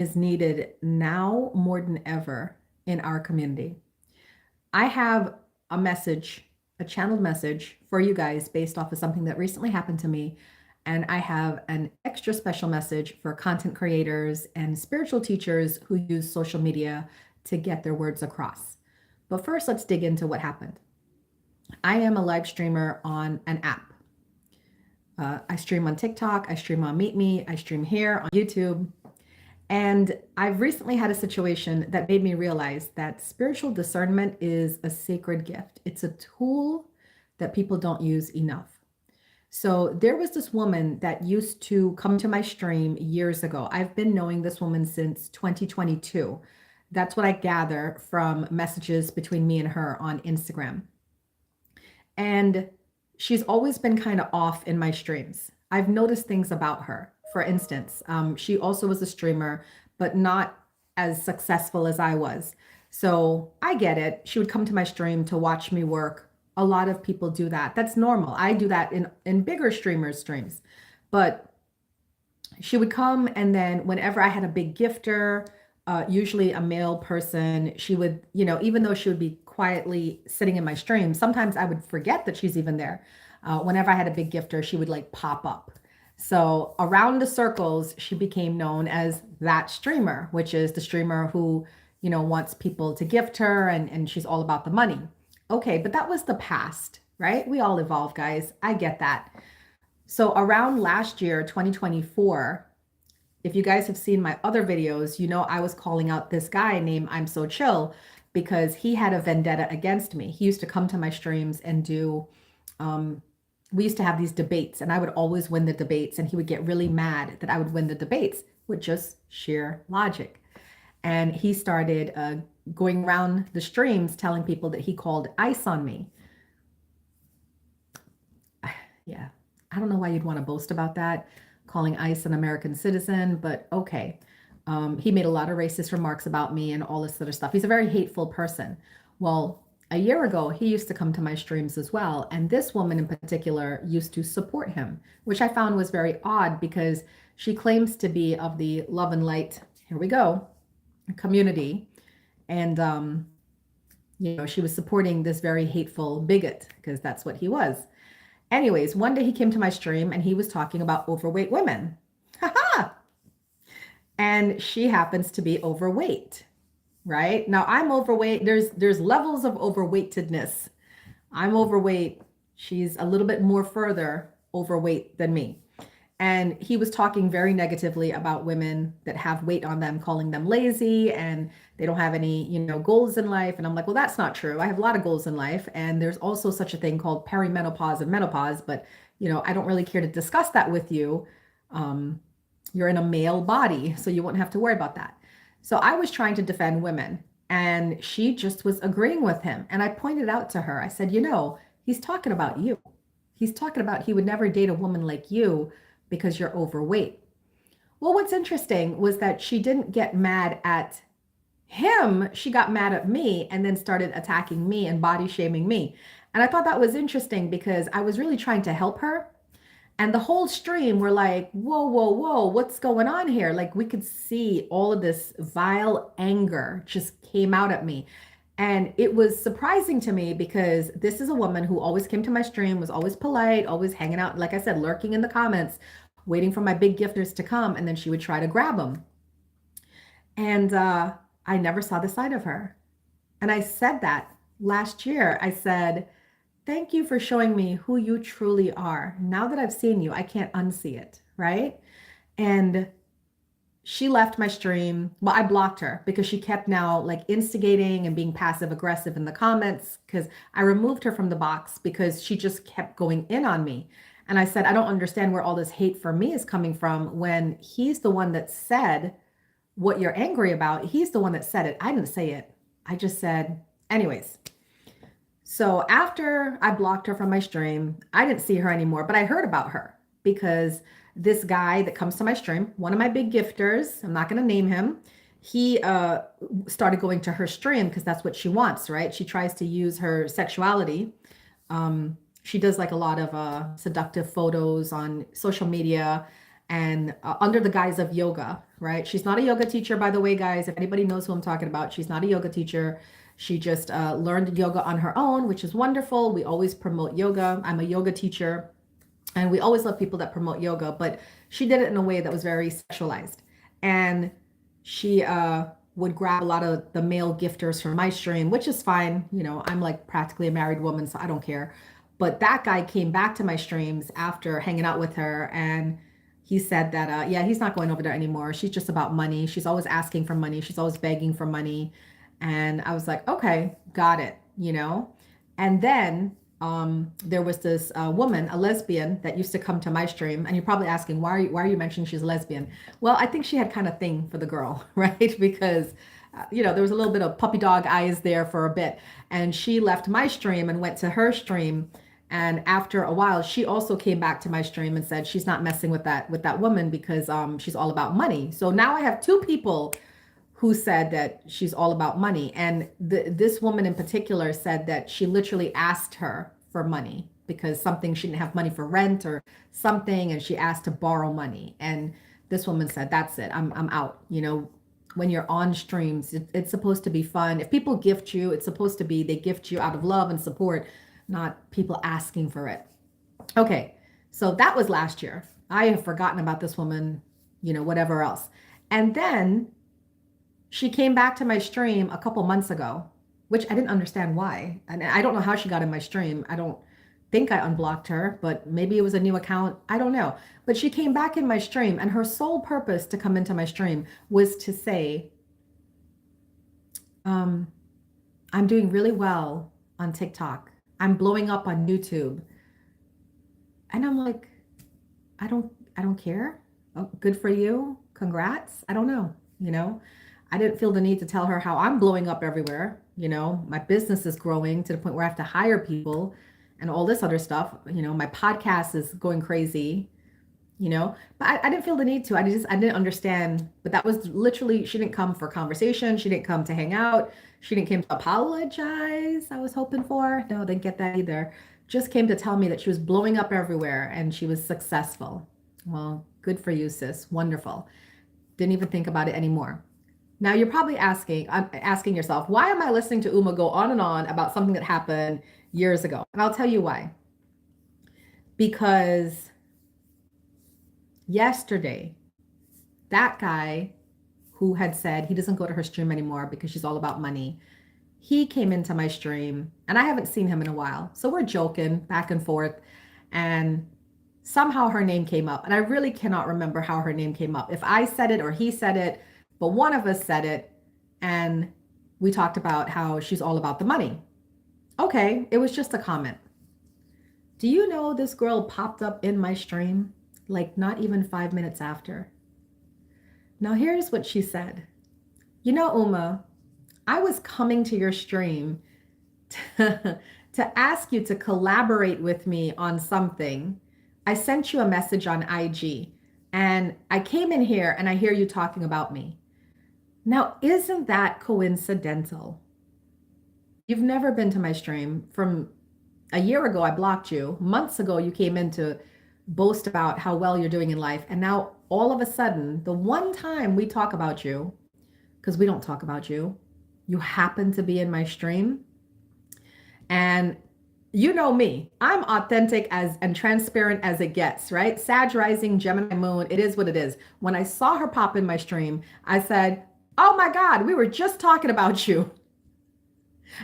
is needed now more than ever in our community. I have a message, a channeled message for you guys based off of something that recently happened to me. And I have an extra special message for content creators and spiritual teachers who use social media to get their words across. But first, let's dig into what happened. I am a live streamer on an app. I stream on TikTok, I stream on Meet Me, I stream here on YouTube. And I've recently had a situation that made me realize that spiritual discernment is a sacred gift. It's a tool that people don't use enough. So there was this woman that used to come to my stream years ago. I've been knowing this woman since 2022. That's what I gather from messages between me and her on Instagram. And she's always been kind of off in my streams. I've noticed things about her. For instance, she also was a streamer, but not as successful as I was. So I get it. She would come to my stream to watch me work. A lot of people do that. That's normal. I do that in bigger streamers' streams. But she would come, and then whenever I had a big gifter, usually a male person, she would, even though she would be quietly sitting in my stream, sometimes I would forget that she's even there. Whenever I had a big gifter, she would like pop up. So around the circles, she became known as that streamer, which is the streamer who, wants people to gift her, and she's all about the money. Okay, but that was the past, right? We all evolve, guys. I get that. So around last year, 2024, if you guys have seen my other videos, I was calling out this guy named I'm So Chill because he had a vendetta against me. He used to come to my streams and do, we used to have these debates, and I would always win the debates, and he would get really mad that I would win the debates with just sheer logic. And he started going around the streams telling people that he called ICE on me. Yeah, I don't know why you'd want to boast about that, calling ICE an American citizen, but okay. He made a lot of racist remarks about me and all this other stuff. He's a very hateful person. Well, a year ago, he used to come to my streams as well. And this woman in particular used to support him, which I found was very odd because she claims to be of the love and light, here we go, community. And, she was supporting this very hateful bigot because that's what he was. Anyways, one day he came to my stream and he was talking about overweight women. Ha! And she happens to be overweight. Right? Now I'm overweight. There's levels of overweightedness. I'm overweight. She's a little bit more further overweight than me. And he was talking very negatively about women that have weight on them, calling them lazy and they don't have any, goals in life. And I'm like, well, that's not true. I have a lot of goals in life. And there's also such a thing called perimenopause and menopause. But, I don't really care to discuss that with you. You're in a male body, so you won't have to worry about that. So I was trying to defend women, and she just was agreeing with him. And I pointed out to her, I said, he's talking about you. He's talking about he would never date a woman like you because you're overweight. Well, what's interesting was that she didn't get mad at him. She got mad at me and then started attacking me and body shaming me. And I thought that was interesting because I was really trying to help her. And the whole stream were like, whoa, whoa, whoa, what's going on here? Like we could see all of this vile anger just came out at me. And it was surprising to me because this is a woman who always came to my stream, was always polite, always hanging out, like I said, lurking in the comments, waiting for my big gifters to come. And then she would try to grab them. And I never saw the side of her. And I said that last year. I said, thank you for showing me who you truly are. Now that I've seen you, I can't unsee it, right? And she left my stream. Well, I blocked her because she kept now like instigating and being passive aggressive in the comments because I removed her from the box because she just kept going in on me. And I said, I don't understand where all this hate for me is coming from when he's the one that said what you're angry about. He's the one that said it. I didn't say it. I just said, anyways. So after I blocked her from my stream, I didn't see her anymore, but I heard about her because this guy that comes to my stream, one of my big gifters, I'm not going to name him, he started going to her stream because that's what she wants, right? She tries to use her sexuality. She does like a lot of seductive photos on social media and under the guise of yoga. right? She's not a yoga teacher, by the way, guys. If anybody knows who I'm talking about, she's not a yoga teacher. She just learned yoga on her own, which is wonderful. We always promote yoga. I'm a yoga teacher, and we always love people that promote yoga, but she did it in a way that was very sexualized. And she would grab a lot of the male gifters from my stream, which is fine. You know, I'm like practically a married woman, so I don't care. But that guy came back to my streams after hanging out with her, and he said that, yeah, he's not going over there anymore. She's just about money. She's always asking for money. She's always begging for money. And I was like, okay, got it, you know? And then there was this woman, a lesbian, that used to come to my stream. And you're probably asking, why are you mentioning she's a lesbian? Well, I think she had kind of thing for the girl, right? Because, you know, there was a little bit of puppy dog eyes there for a bit. And she left my stream and went to her stream. And after a while, she also came back to my stream and said she's not messing with that woman because she's all about money. So now I have two people who said that she's all about money. And this woman in particular said that she literally asked her for money because she didn't have money for rent or something, and she asked to borrow money. And this woman said, that's it, I'm out. You know, when you're on streams, it's supposed to be fun. If people gift you, it's supposed to be, they gift you out of love and support, not people asking for it. Okay, so that was last year. I have forgotten about this woman, you know, whatever else. And then she came back to my stream a couple months ago, which I didn't understand why. And I don't know how she got in my stream. I don't think I unblocked her, but maybe it was a new account. I don't know. But she came back in my stream, and her sole purpose to come into my stream was to say, I'm doing really well on TikTok. I'm blowing up on YouTube. And I'm like, I don't care. Oh, good for you. Congrats. I don't know. You know, I didn't feel the need to tell her how I'm blowing up everywhere. You know, my business is growing to the point where I have to hire people and all this other stuff. You know, my podcast is going crazy, you know, but I didn't feel the need to. I didn't understand. But that was literally, she didn't come for conversation. She didn't come to hang out. She didn't come to apologize. I was hoping for. No, didn't get that either. Just came to tell me that she was blowing up everywhere and she was successful. Well, good for you, sis. Wonderful. Didn't even think about it anymore. Now you're probably asking yourself, why am I listening to Uma go on and on about something that happened years ago? And I'll tell you why. Because yesterday, that guy who had said he doesn't go to her stream anymore because she's all about money, he came into my stream, and I haven't seen him in a while. So we're joking back and forth, and somehow her name came up. And I really cannot remember how her name came up. If I said it or he said it, but one of us said it, and we talked about how she's all about the money. Okay, it was just a comment. Do you know this girl popped up in my stream, like not even 5 minutes after? Now here's what she said. You know, Uma, I was coming to your stream to ask you to collaborate with me on something. I sent you a message on IG, and I came in here and I hear you talking about me. Now, isn't that coincidental? You've never been to my stream. From a year ago, I blocked you. Months ago, you came in to boast about how well you're doing in life. And now all of a sudden, the one time we talk about you, because we don't talk about you, you happen to be in my stream. And you know me, I'm authentic and transparent as it gets, right? Sag rising, Gemini moon, it is what it is. When I saw her pop in my stream, I said, oh my God, we were just talking about you.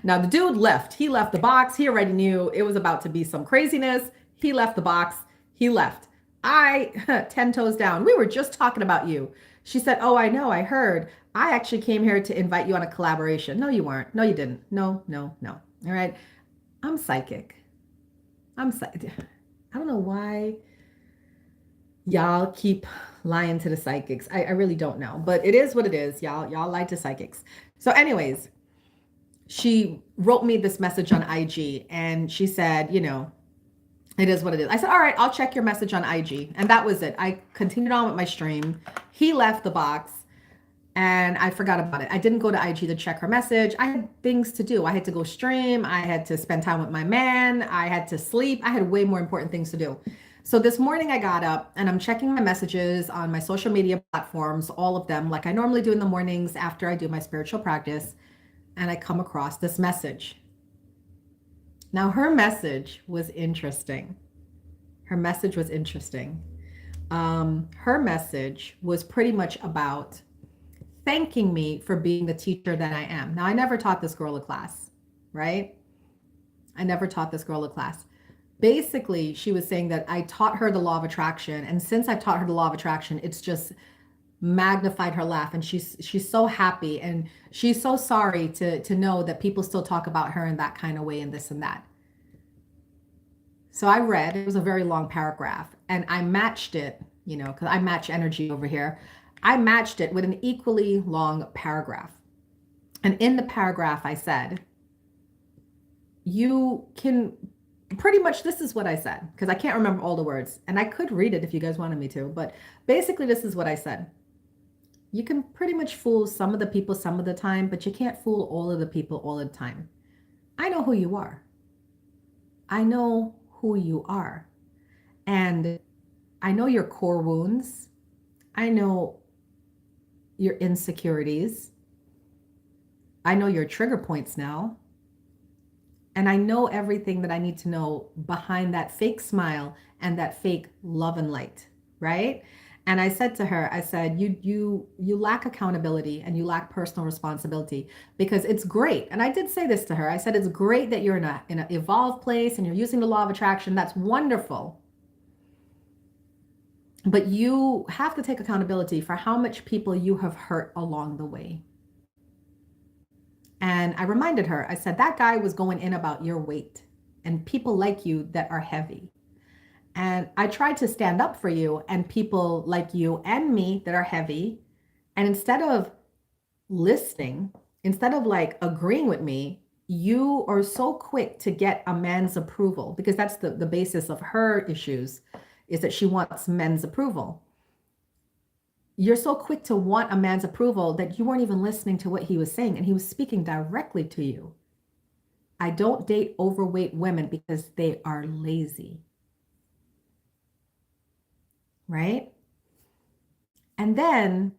Now the dude left. He left the box. He already knew it was about to be some craziness. He left the box. He left. 10 toes down. We were just talking about you. She said, oh, I know. I heard. I actually came here to invite you on a collaboration. No, you weren't. No, you didn't. No. All right. I'm psychic. I don't know why y'all keep lying to the psychics. I really don't know, but it is what it is. Y'all lie to psychics. So anyways, she wrote me this message on IG, and she said, you know, it is what it is. I said, all right, I'll check your message on IG. And that was it. I continued on with my stream. He left the box and I forgot about it. I didn't go to IG to check her message. I had things to do. I had to go stream. I had to spend time with my man. I had to sleep. I had way more important things to do. So this morning I got up and I'm checking my messages on my social media platforms, all of them, like I normally do in the mornings after I do my spiritual practice. And I come across this message. Now, her message was interesting. Her message was interesting. Her message was pretty much about thanking me for being the teacher that I am. Now, I never taught this girl a class, right? I never taught this girl a class. Basically, she was saying that I taught her the law of attraction. And since I've taught her the law of attraction, it's just magnified her laugh. And she's so happy. And she's so sorry to know that people still talk about her in that kind of way and this and that. So I read, it was a very long paragraph, and I matched it, because I match energy over here. I matched it with an equally long paragraph. And in the paragraph, I said, you can pretty much, this is what I said, because I can't remember all the words, and I could read it if you guys wanted me to, but basically this is what I said. You can pretty much fool some of the people some of the time, but you can't fool all of the people all the time. I know who you are. I know who you are. And I know your core wounds. I know your insecurities. I know your trigger points now. And I know everything that I need to know behind that fake smile and that fake love and light, right? And I said to her, I said, you lack accountability and you lack personal responsibility, because it's great. And I did say this to her. I said, it's great that you're in an evolved place and you're using the law of attraction. That's wonderful. But you have to take accountability for how much people you have hurt along the way. And I reminded her, I said, that guy was going in about your weight and people like you that are heavy. And I tried to stand up for you and people like you and me that are heavy. And instead of listening, instead of like agreeing with me, you are so quick to get a man's approval, because that's the basis of her issues, is that she wants men's approval. You're so quick to want a man's approval that you weren't even listening to what he was saying. And he was speaking directly to you. I don't date overweight women because they are lazy. Right? And then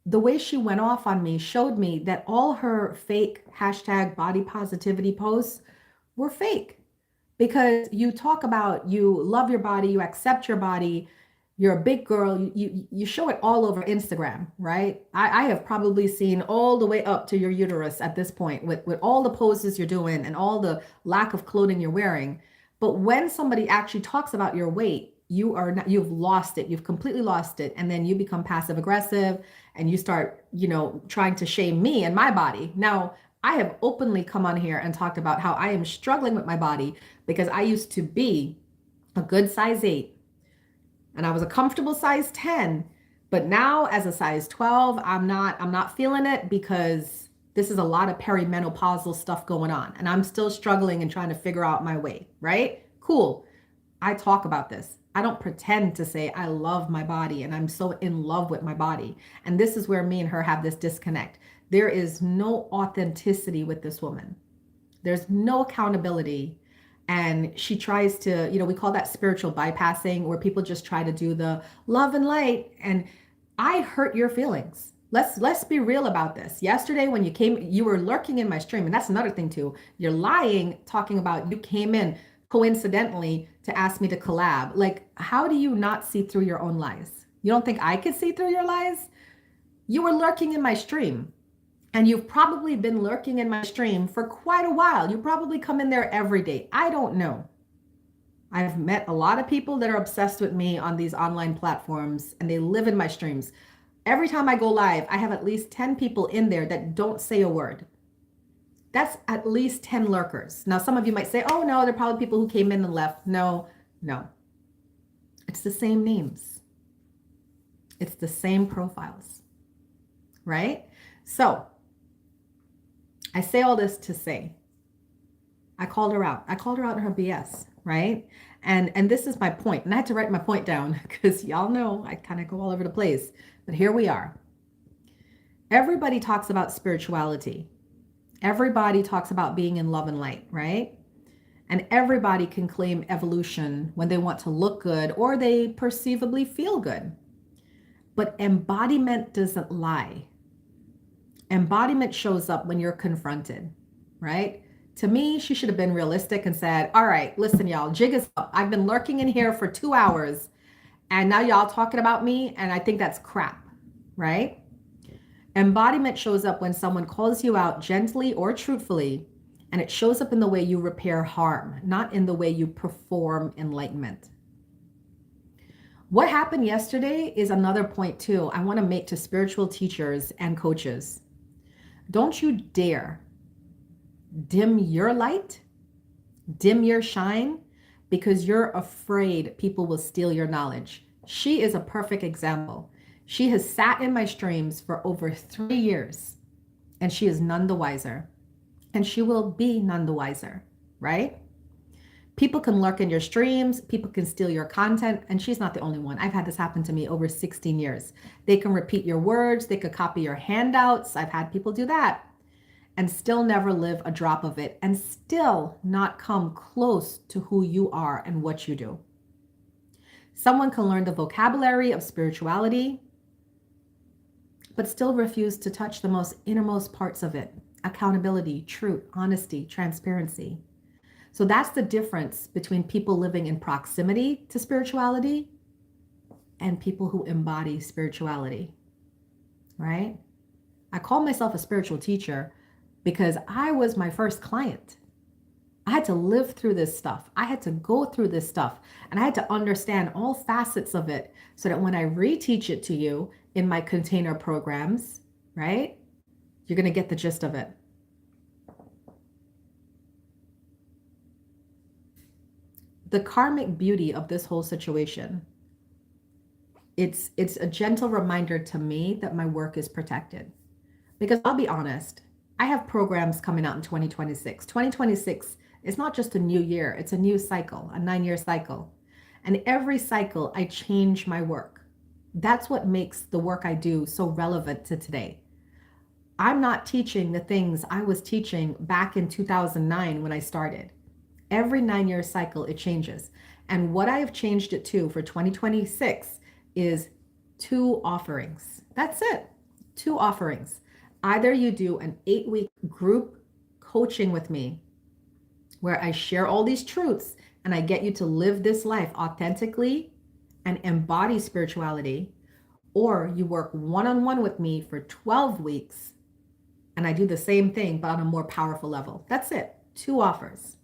the way she went off on me showed me that all her fake hashtag body positivity posts were fake, because you talk about you love your body, you accept your body, you're a big girl, you show it all over Instagram, right? I have probably seen all the way up to your uterus at this point with all the poses you're doing and all the lack of clothing you're wearing. But when somebody actually talks about your weight, you've lost it. You've completely lost it. And then you become passive aggressive and you start, trying to shame me and my body. Now, I have openly come on here and talked about how I am struggling with my body because I used to be a good size 8 and I was a comfortable size 10, but now as a size 12, I'm not feeling it, because this is a lot of perimenopausal stuff going on and I'm still struggling and trying to figure out my way, right? Cool. I talk about this. I don't pretend to say I love my body and I'm so in love with my body. And this is where me and her have this disconnect. There is no authenticity with this woman. There's no accountability. And she tries to, we call that spiritual bypassing, where people just try to do the love and light. And I hurt your feelings. Let's be real about this. Yesterday when you came, you were lurking in my stream. And that's another thing too. You're lying, talking about you came in coincidentally to ask me to collab. Like, how do you not see through your own lies? You don't think I could see through your lies? You were lurking in my stream, and you've probably been lurking in my stream for quite a while. You probably come in there every day. I don't know. I've met a lot of people that are obsessed with me on these online platforms, and they live in my streams. Every time I go live, I have at least 10 people in there that don't say a word. That's at least 10 lurkers. Now, some of you might say, oh no, they're probably people who came in and left. No. It's the same names. It's the same profiles, right? So I say all this to say, I called her out. I called her out in her BS, right? And this is my point. And I had to write my point down because y'all know I kind of go all over the place. But here we are. Everybody talks about spirituality. Everybody talks about being in love and light, right? And everybody can claim evolution when they want to look good or they perceivably feel good. But embodiment doesn't lie. Embodiment shows up when you're confronted, right? To me, she should have been realistic and said, all right, listen, y'all, jig is up. I've been lurking in here for 2 hours and now y'all talking about me. And I think that's crap, right? Embodiment shows up when someone calls you out gently or truthfully, and it shows up in the way you repair harm, not in the way you perform enlightenment. What happened yesterday is another point too I want to make to spiritual teachers and coaches. Don't you dare dim your light, dim your shine, because you're afraid people will steal your knowledge. She is a perfect example. She has sat in my streams for over 3 years, and she is none the wiser, and she will be none the wiser, right? People can lurk in your streams, people can steal your content, and she's not the only one. I've had this happen to me over 16 years. They can repeat your words, they could copy your handouts. I've had people do that and still never live a drop of it and still not come close to who you are and what you do. Someone can learn the vocabulary of spirituality, but still refuse to touch the most innermost parts of it: accountability, truth, honesty, transparency. So that's the difference between people living in proximity to spirituality and people who embody spirituality, right? I call myself a spiritual teacher because I was my first client. I had to live through this stuff. I had to go through this stuff, and I had to understand all facets of it so that when I reteach it to you in my container programs, right, you're going to get the gist of it. The karmic beauty of this whole situation, it's a gentle reminder to me that my work is protected. Because I'll be honest, I have programs coming out in 2026. 2026 is not just a new year, it's a new cycle, a 9-year cycle. And every cycle I change my work. That's what makes the work I do so relevant to today. I'm not teaching the things I was teaching back in 2009 when I started. Every 9-year cycle, it changes. And what I have changed it to for 2026 is 2 offerings. That's it. 2 offerings. Either you do an 8-week group coaching with me where I share all these truths and I get you to live this life authentically and embody spirituality, or you work one-on-one with me for 12 weeks and I do the same thing but on a more powerful level. That's it. 2 offers.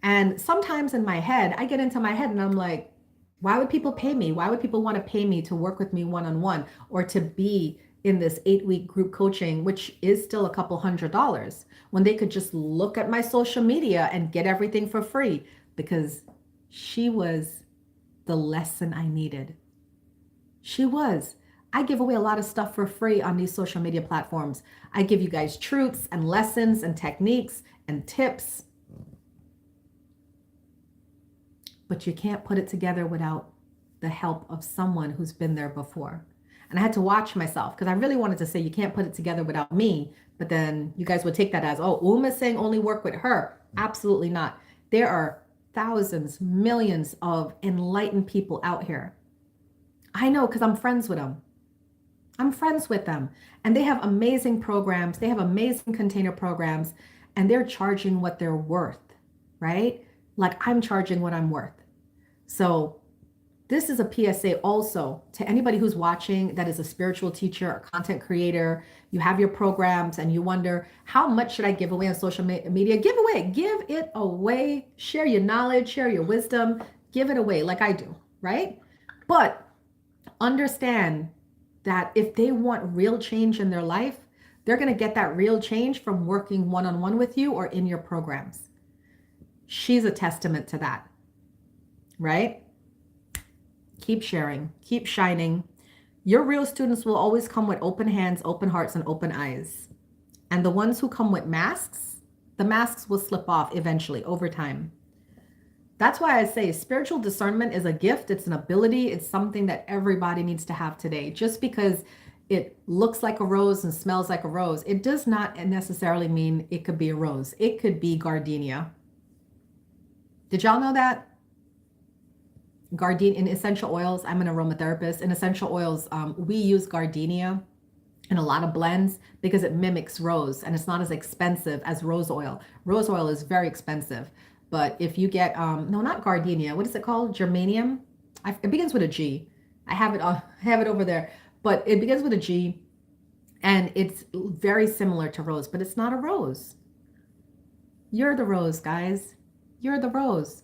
And sometimes in my head, I get into my head and I'm like, why would people pay me? Why would people want to pay me to work with me one-on-one or to be in this 8-week group coaching, which is still a couple $100s, when they could just look at my social media and get everything for free? Because she was the lesson I needed. She was. I give away a lot of stuff for free on these social media platforms. I give you guys truths and lessons and techniques and tips. But you can't put it together without the help of someone who's been there before. And I had to watch myself because I really wanted to say you can't put it together without me. But then you guys would take that as, oh, Uma's saying only work with her. Absolutely not. There are thousands, millions of enlightened people out here. I know because I'm friends with them. I'm friends with them. And they have amazing programs. They have amazing container programs. And they're charging what they're worth, right? Like I'm charging what I'm worth. So this is a PSA also to anybody who's watching that is a spiritual teacher, a content creator. You have your programs and you wonder, how much should I give away on social media? Give it away. Share your knowledge, share your wisdom, give it away like I do, right? But understand that if they want real change in their life, they're going to get that real change from working one-on-one with you or in your programs. She's a testament to that, right? Keep sharing, keep shining. Your real students will always come with open hands, open hearts, and open eyes. And the ones who come with masks, the masks will slip off eventually over time. That's why I say spiritual discernment is a gift. It's an ability. It's something that everybody needs to have today. Just because it looks like a rose and smells like a rose, it does not necessarily mean it could be a rose. It could be gardenia. Did y'all know that? Gardenia in essential oils, I'm an aromatherapist. In essential oils, we use gardenia in a lot of blends because it mimics rose and it's not as expensive as rose oil. Rose oil is very expensive. But if you get, no, not gardenia, what is it called? Germanium? It begins with a G. I have it over there, but it begins with a G and it's very similar to rose, but it's not a rose. You're the rose, guys. You're the rose.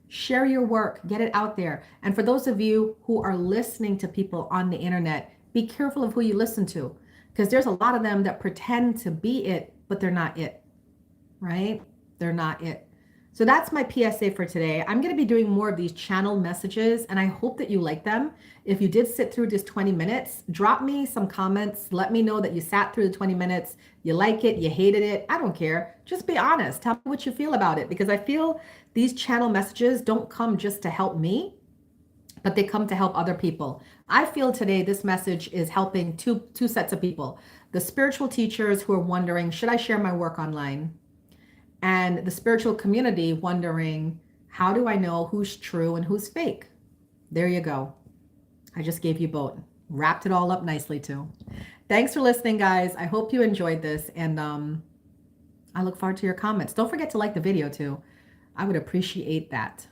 Share your work, get it out there. And for those of you who are listening to people on the internet, be careful of who you listen to, because there's a lot of them that pretend to be it, but they're not it, right? They're not it. So that's my PSA for today. I'm going to be doing more of these channel messages, and I hope that you like them. If you did sit through just 20 minutes, drop me some comments. Let me know that you sat through the 20 minutes. You like it, you hated it. I don't care. Just be honest. Tell me what you feel about it, because I feel these channel messages don't come just to help me, but they come to help other people. I feel today this message is helping two sets of people. The spiritual teachers who are wondering, should I share my work online? And the spiritual community wondering, how do I know who's true and who's fake? There you go. I just gave you both. Wrapped it all up nicely too. Thanks for listening, guys. I hope you enjoyed this, and I look forward to your comments. Don't forget to like the video too. I would appreciate that.